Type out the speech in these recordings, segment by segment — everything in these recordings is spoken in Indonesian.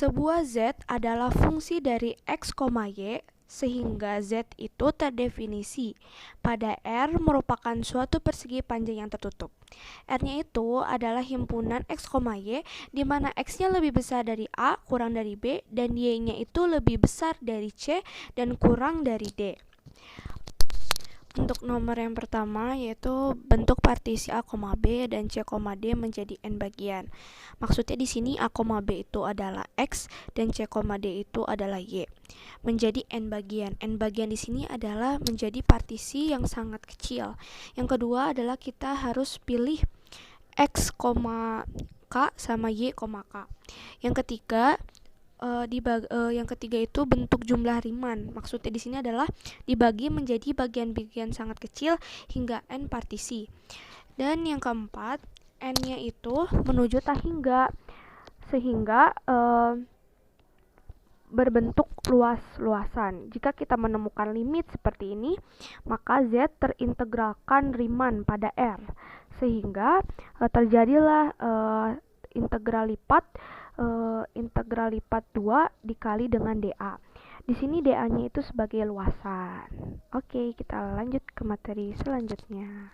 Sebuah Z adalah fungsi dari X, Y, sehingga Z itu terdefinisi pada R merupakan suatu persegi panjang yang tertutup. R-nya itu adalah himpunan X, Y, di mana X-nya lebih besar dari A, kurang dari B, dan Y-nya itu lebih besar dari C, dan kurang dari D. Untuk nomor yang pertama yaitu bentuk partisi A, B dan C, D menjadi n bagian. Maksudnya di sini A, B itu adalah X dan C, D itu adalah Y. Menjadi n bagian. N bagian di sini adalah menjadi partisi yang sangat kecil. Yang kedua adalah kita harus pilih X, K sama Y, K. Yang ketiga itu bentuk jumlah Riemann. Maksudnya di sini adalah dibagi menjadi bagian-bagian sangat kecil hingga n partisi. Dan yang keempat, n-nya itu menuju tak hingga, sehingga berbentuk luas-luasan. Jika kita menemukan limit seperti ini, maka Z terintegralkan Riemann pada R, sehingga terjadilah integral lipat 2 dikali dengan dA. Di sini dA-nya itu sebagai luasan. Oke, kita lanjut ke materi selanjutnya.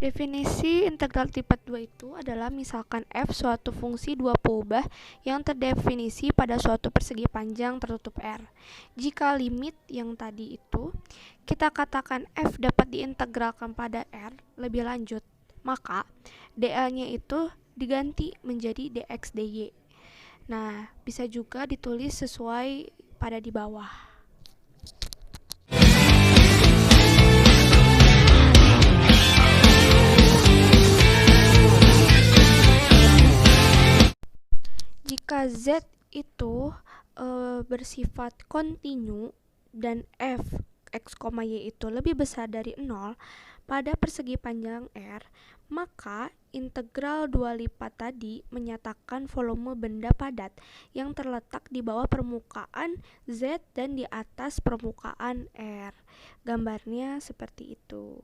Definisi integral lipat 2 itu adalah misalkan f suatu fungsi dua peubah yang terdefinisi pada suatu persegi panjang tertutup R. Jika limit yang tadi itu kita katakan f dapat diintegralkan pada R lebih lanjut, maka dA-nya itu diganti menjadi dx dy. Nah, bisa juga ditulis sesuai pada di bawah. Jika Z itu bersifat kontinu dan f X, Y itu lebih besar dari 0 pada persegi panjang R, maka integral 2 lipat tadi menyatakan volume benda padat yang terletak di bawah permukaan Z dan di atas permukaan R. Gambarnya seperti itu.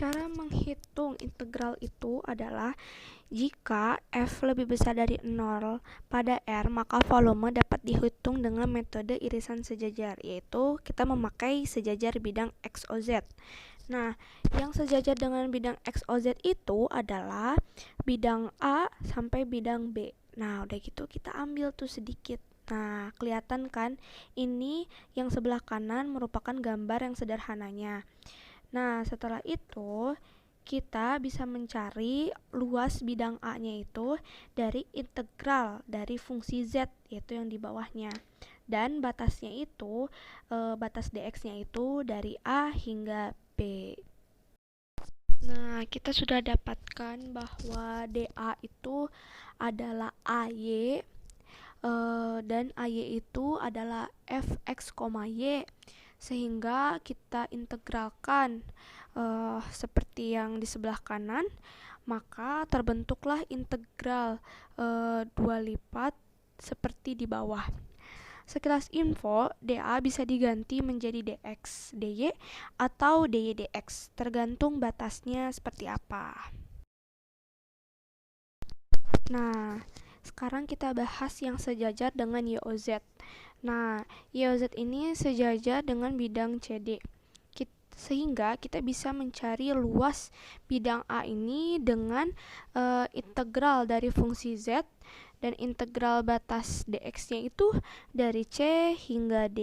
Cara menghitung integral itu adalah jika f lebih besar dari 0 pada R, maka volume dapat dihitung dengan metode irisan sejajar, yaitu kita memakai sejajar bidang XOZ. Nah, yang sejajar dengan bidang XOZ itu adalah bidang A sampai bidang B. Nah, udah gitu kita ambil tuh sedikit. Nah, kelihatan kan? Ini yang sebelah kanan merupakan gambar yang sederhananya. Nah, setelah itu kita bisa mencari luas bidang A-nya itu dari integral dari fungsi Z, yaitu yang di bawahnya. Dan batasnya itu, batas dx-nya itu dari A hingga B. Nah, kita sudah dapatkan bahwa dA itu adalah AY, dan AY itu adalah fx, y, sehingga kita integralkan seperti yang di sebelah kanan, maka terbentuklah integral 2 lipat seperti di bawah. Sekilas info, dA bisa diganti menjadi dx dy atau dy dx, tergantung batasnya seperti apa. Nah, sekarang kita bahas yang sejajar dengan YOZ. Nah, YOZ ini sejajar dengan bidang CD. Sehingga kita bisa mencari luas bidang A ini dengan integral dari fungsi Z dan integral batas dx-nya itu dari C hingga D.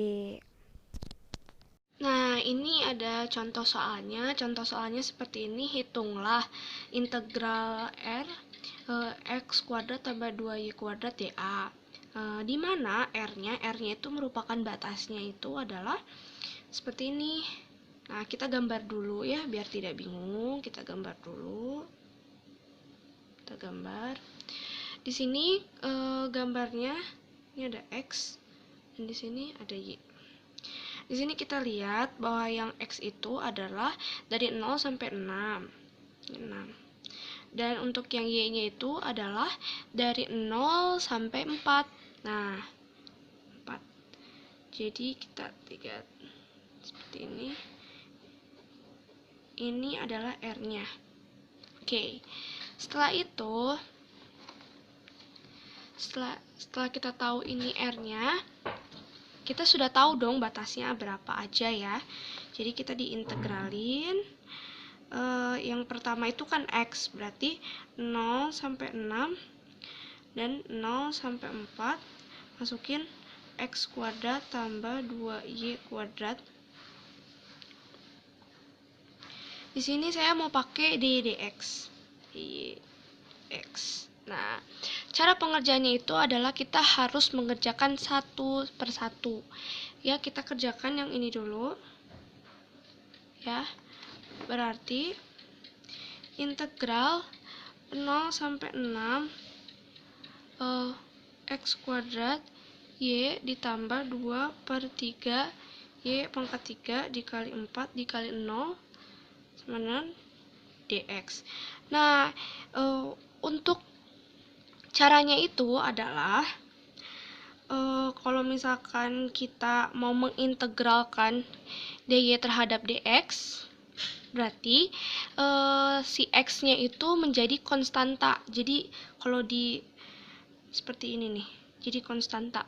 Nah, ini ada contoh soalnya. Contoh soalnya seperti ini. Hitunglah integral R x kuadrat tambah 2y kuadrat dA. Di mana R-nya itu merupakan batasnya itu adalah seperti ini. Nah, kita gambar dulu ya, biar tidak bingung. Kita gambar dulu. Kita gambar. Di sini gambarnya, ini ada X, dan di sini ada Y. Di sini kita lihat bahwa yang X itu adalah dari 0 sampai 6. Dan untuk yang Y-nya itu adalah dari 0 sampai 4. Nah, 4. Jadi kita lihat seperti ini. Ini adalah R-nya. Oke. Setelah itu, setelah kita tahu ini R-nya, kita sudah tahu dong batasnya berapa aja ya. Jadi kita diintegralin. Yang pertama itu kan X, berarti 0 sampai 6 dan 0 sampai 4. Masukin X kuadrat tambah 2Y kuadrat. Di sini saya mau pakai dx. Nah, cara pengerjaannya itu adalah kita harus mengerjakan satu persatu. Ya, kita kerjakan yang ini dulu. Ya, berarti integral 0 sampai 6 X kuadrat Y ditambah 2 per 3 Y pangkat 3 dikali 4 dikali 0 sama dengan dx. Nah, untuk caranya itu adalah kalau misalkan kita mau mengintegralkan dy terhadap dx, berarti si x-nya itu menjadi konstanta. Jadi kalau di seperti ini nih, jadi konstanta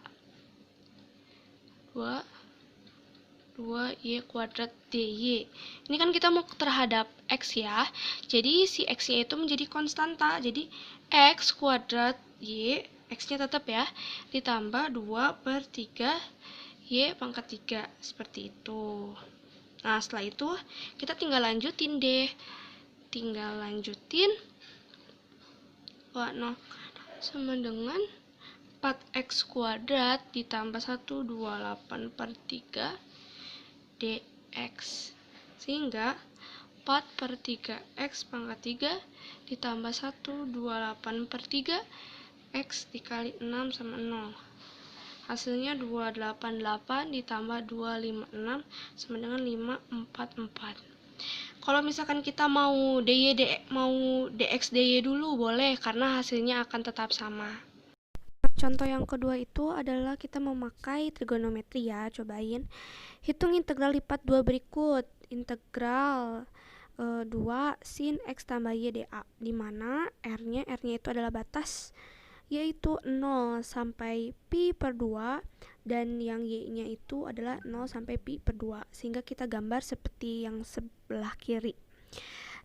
2y kuadrat dy. Ini kan kita mau terhadap x ya, jadi si x-nya itu menjadi konstanta. Jadi x kuadrat y, x-nya tetap ya, ditambah 2 per 3 y pangkat 3, seperti itu. Nah, setelah itu kita tinggal lanjutin deh. Tinggal lanjutin. No, sama dengan 4x kuadrat ditambah 128 per 3 dx. Sehingga 4 per 3x pangkat 3 ditambah 128 per 3 x dikali 6 sama 0. Hasilnya 288 ditambah 256 sama dengan 544. Kalau misalkan kita mau dx dy dulu boleh, karena hasilnya akan tetap sama. Contoh yang kedua itu adalah kita memakai trigonometri ya. Cobain. Hitung integral lipat 2 berikut. Integral 2 sin X tambah Y dA, di mana R-nya itu adalah batas, yaitu 0 sampai pi per 2, dan yang Y-nya itu adalah 0 sampai pi per 2, sehingga kita gambar seperti yang sebelah kiri.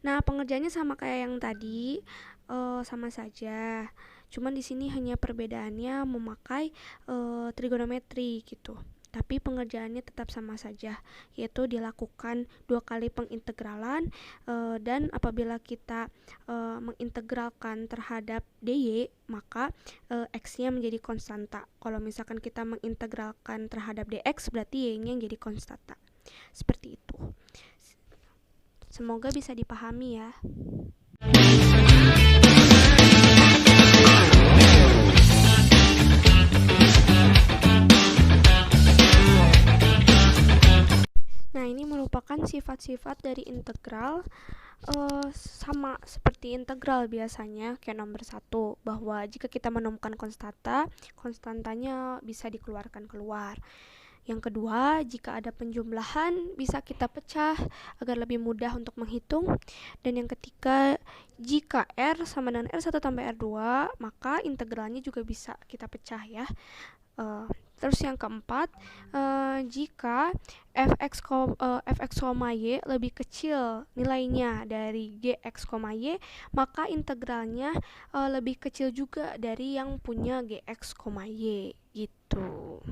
Nah, pengerjaannya sama kayak yang tadi, sama saja. Cuman di sini hanya perbedaannya memakai trigonometri gitu. Tapi pengerjaannya tetap sama saja, yaitu dilakukan 2 kali pengintegralan, dan apabila kita mengintegralkan terhadap dy, maka x-nya menjadi konstanta. Kalau misalkan kita mengintegralkan terhadap dx, berarti y-nya jadi konstanta. Seperti itu. Semoga bisa dipahami ya. Nah, ini merupakan sifat-sifat dari integral, sama seperti integral biasanya, kayak nomor 1, bahwa jika kita menemukan konstantanya bisa dikeluarkan keluar. Yang kedua, jika ada penjumlahan bisa kita pecah agar lebih mudah untuk menghitung. Dan yang ketiga, jika R sama dengan R1 tambah R2, maka integralnya juga bisa kita pecah ya. Terus yang keempat, jika fx, y lebih kecil nilainya dari gx, y, maka integralnya lebih kecil juga dari yang punya gx, y gitu.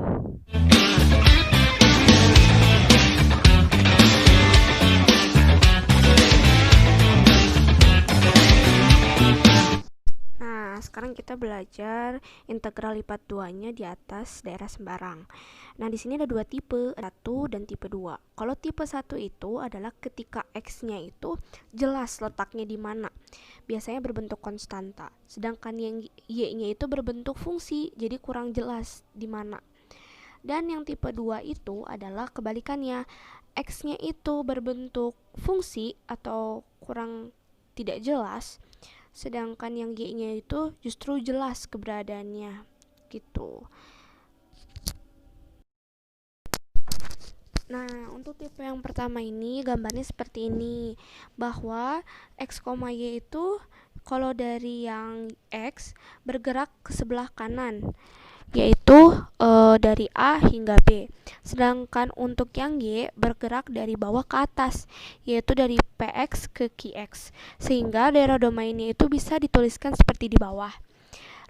Nah, sekarang kita belajar integral lipat 2-nya di atas daerah sembarang. Nah, di sini ada 2 tipe, 1 dan tipe 2. Kalau tipe 1 itu adalah ketika x-nya itu jelas letaknya di mana. Biasanya berbentuk konstanta. Sedangkan yang y-nya itu berbentuk fungsi, jadi kurang jelas di mana. Dan yang tipe 2 itu adalah kebalikannya. X-nya itu berbentuk fungsi atau kurang tidak jelas, sedangkan yang Y-nya itu justru jelas keberadaannya gitu. Nah, untuk tipe yang pertama ini gambarnya seperti ini, bahwa X, Y itu kalau dari yang X bergerak ke sebelah kanan, yaitu dari A hingga B. Sedangkan untuk yang Y bergerak dari bawah ke atas, yaitu dari PX ke QX. Sehingga daerah domainnya itu bisa dituliskan seperti di bawah.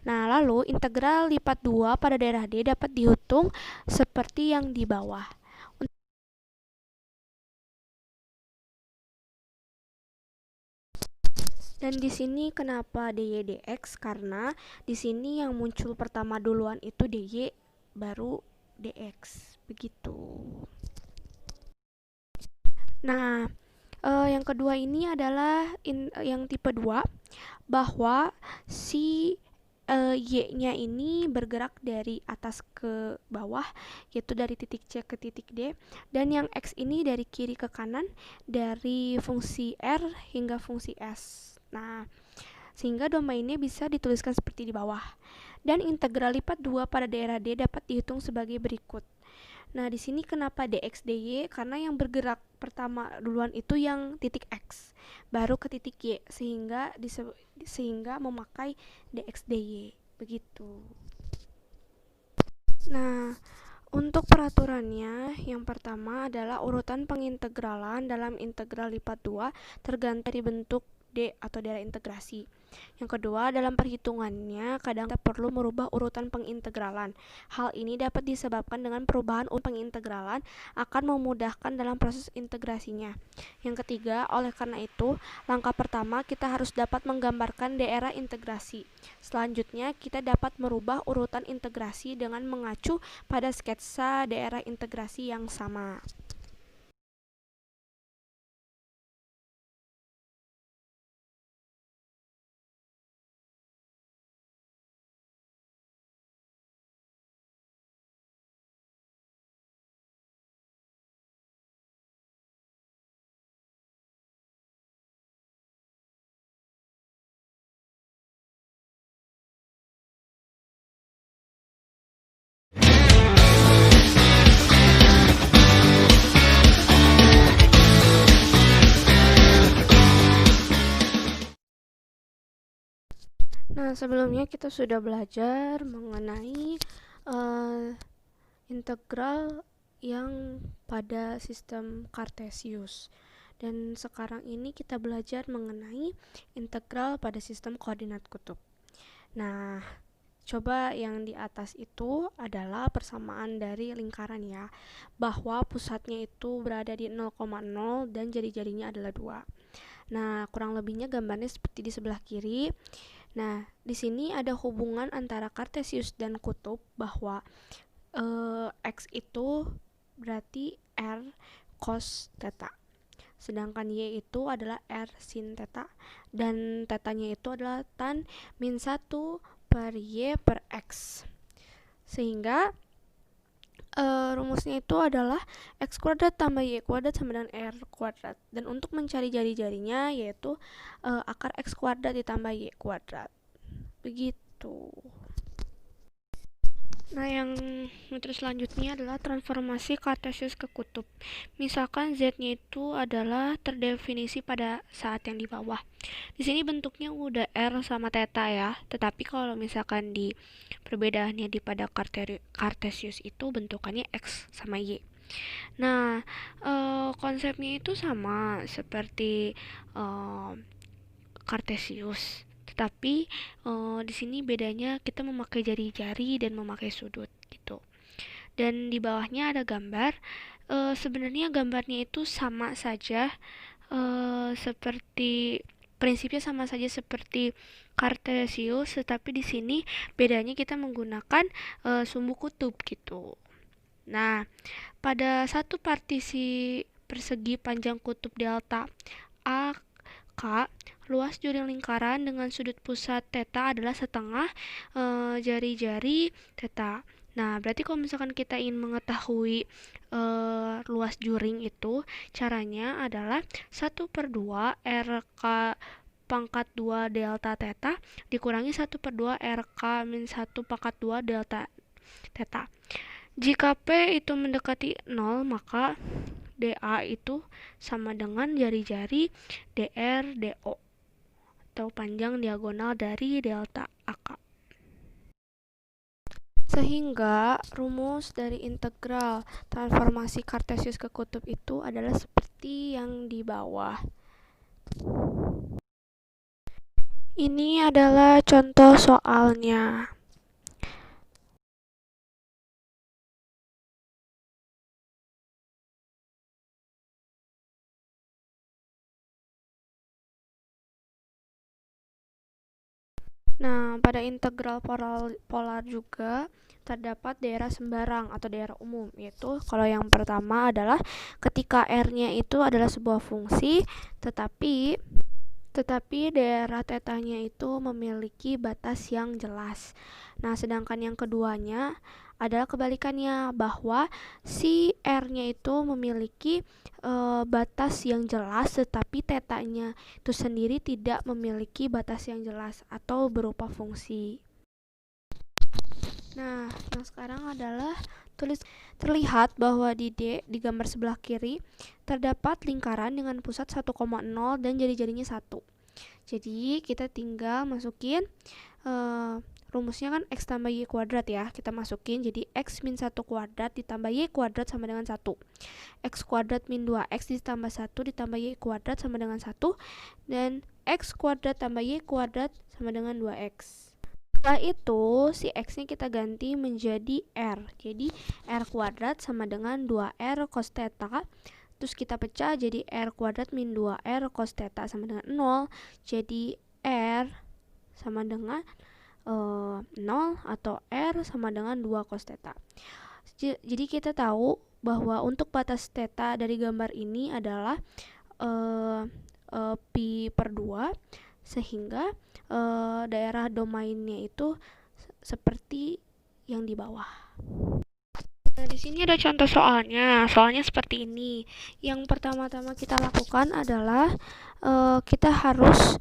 Nah, lalu integral lipat 2 pada daerah D dapat dihitung seperti yang di bawah. Dan di sini kenapa dy dx? Karena di sini yang muncul pertama duluan itu dy baru dx. Begitu. Nah, yang kedua ini adalah yang tipe 2, bahwa si y-nya ini bergerak dari atas ke bawah, yaitu dari titik C ke titik D, dan yang x ini dari kiri ke kanan, dari fungsi R hingga fungsi S. Nah, sehingga domainnya bisa dituliskan seperti di bawah. Dan integral lipat 2 pada daerah D dapat dihitung sebagai berikut. Nah, di sini kenapa dx dy? Karena yang bergerak pertama duluan itu yang titik x, baru ke titik y, sehingga memakai dx dy. Begitu. Nah, untuk peraturannya, yang pertama adalah urutan pengintegralan dalam integral lipat 2 tergantung dari bentuk D atau daerah integrasi. Yang kedua, dalam perhitungannya kadang kita perlu merubah urutan pengintegralan. Hal ini dapat disebabkan dengan perubahan urutan pengintegralan akan memudahkan dalam proses integrasinya. Yang ketiga, oleh karena itu, langkah pertama kita harus dapat menggambarkan daerah integrasi. Selanjutnya, kita dapat merubah urutan integrasi dengan mengacu pada sketsa daerah integrasi yang sama. Nah, sebelumnya kita sudah belajar mengenai integral yang pada sistem Cartesius. Dan sekarang ini kita belajar mengenai integral pada sistem koordinat kutub. Nah, coba yang di atas itu adalah persamaan dari lingkaran ya, bahwa pusatnya itu berada di 0,0 dan jari-jarinya adalah 2. Nah, kurang lebihnya gambarnya seperti di sebelah kiri. Nah, di sini ada hubungan antara Cartesius dan kutub, bahwa X itu berarti R cos theta, sedangkan Y itu adalah R sin theta, dan tetanya itu adalah tan min 1 per Y per X. Sehingga rumusnya itu adalah X kuadrat tambah Y kuadrat sama dengan R kuadrat. Dan untuk mencari jari-jarinya yaitu akar X kuadrat ditambah Y kuadrat. Begitu. Nah, yang metode selanjutnya adalah transformasi Cartesius ke kutub. Misalkan Z-nya itu adalah terdefinisi pada saat yang di bawah. Di sini bentuknya udah R sama theta ya. Tetapi kalau misalkan di perbedaannya di pada Cartesius itu bentukannya X sama Y. Nah, konsepnya itu sama seperti Cartesius. Tetapi di sini bedanya kita memakai jari-jari dan memakai sudut gitu. Dan di bawahnya ada gambar. Sebenarnya gambarnya itu sama saja, seperti prinsipnya sama saja seperti Cartesius, tetapi di sini bedanya kita menggunakan sumbu kutub gitu. Nah, pada satu partisi persegi panjang kutub delta A K, luas juri lingkaran dengan sudut pusat theta adalah setengah jari-jari theta. Nah, berarti kalau misalkan kita ingin mengetahui luas juring itu, caranya adalah 1/2 RK pangkat 2 delta theta dikurangi 1/2 RK min 1 pangkat 2 delta theta. Jika P itu mendekati 0, maka DA itu sama dengan jari-jari DR DO atau panjang diagonal dari delta AK. Sehingga rumus dari integral transformasi Kartesius ke kutub itu adalah seperti yang di bawah. Ini adalah contoh soalnya. Nah, pada integral polar juga terdapat daerah sembarang atau daerah umum, yaitu kalau yang pertama adalah ketika R-nya itu adalah sebuah fungsi, tetapi daerah tetanya itu memiliki batas yang jelas. Nah, sedangkan yang keduanya adalah kebalikannya, bahwa si R-nya itu memiliki batas yang jelas, tetapi tetanya itu sendiri tidak memiliki batas yang jelas atau berupa fungsi. Nah, yang sekarang adalah terlihat bahwa di gambar sebelah kiri terdapat lingkaran dengan pusat 1,0 dan jari-jarinya 1. Jadi kita tinggal masukin rumusnya kan x tambah y kuadrat ya. Kita masukin jadi x min 1 kuadrat ditambah y kuadrat sama dengan 1. X kuadrat min 2x ditambah 1 ditambah y kuadrat sama dengan 1. Dan x kuadrat tambah y kuadrat sama dengan 2x. Setelah itu, si x-nya kita ganti menjadi r. Jadi, r kuadrat sama dengan 2r cos theta. Terus kita pecah jadi r kuadrat min 2r cos theta sama dengan 0. Jadi, r sama dengan 0 atau r sama dengan 2 cos theta. Jadi, kita tahu bahwa untuk batas theta dari gambar ini adalah pi per 2, sehingga daerah domainnya itu seperti yang di bawah. Nah, di sini ada contoh soalnya. Soalnya seperti ini. Yang pertama-tama kita lakukan adalah kita harus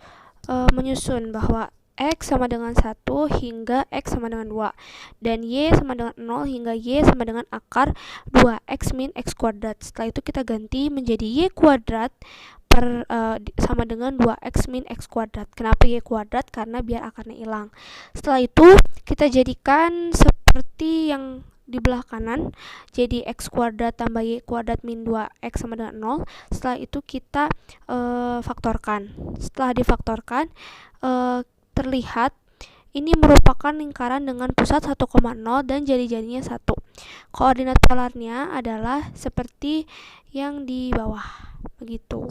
menyusun bahwa x sama dengan 1 hingga x sama dengan 2 dan y sama dengan 0 hingga y sama dengan akar 2x min x kuadrat. Setelah itu kita ganti menjadi y kuadrat sama dengan 2x min x kuadrat. Kenapa y kuadrat? Karena biar akarnya hilang. Setelah itu kita jadikan seperti yang di belah kanan, jadi x kuadrat tambah y kuadrat min 2x sama dengan 0. Setelah itu kita faktorkan. Setelah difaktorkan, terlihat ini merupakan lingkaran dengan pusat 1,0 dan jari-jarinya 1. Koordinat polarnya adalah seperti yang di bawah. Begitu.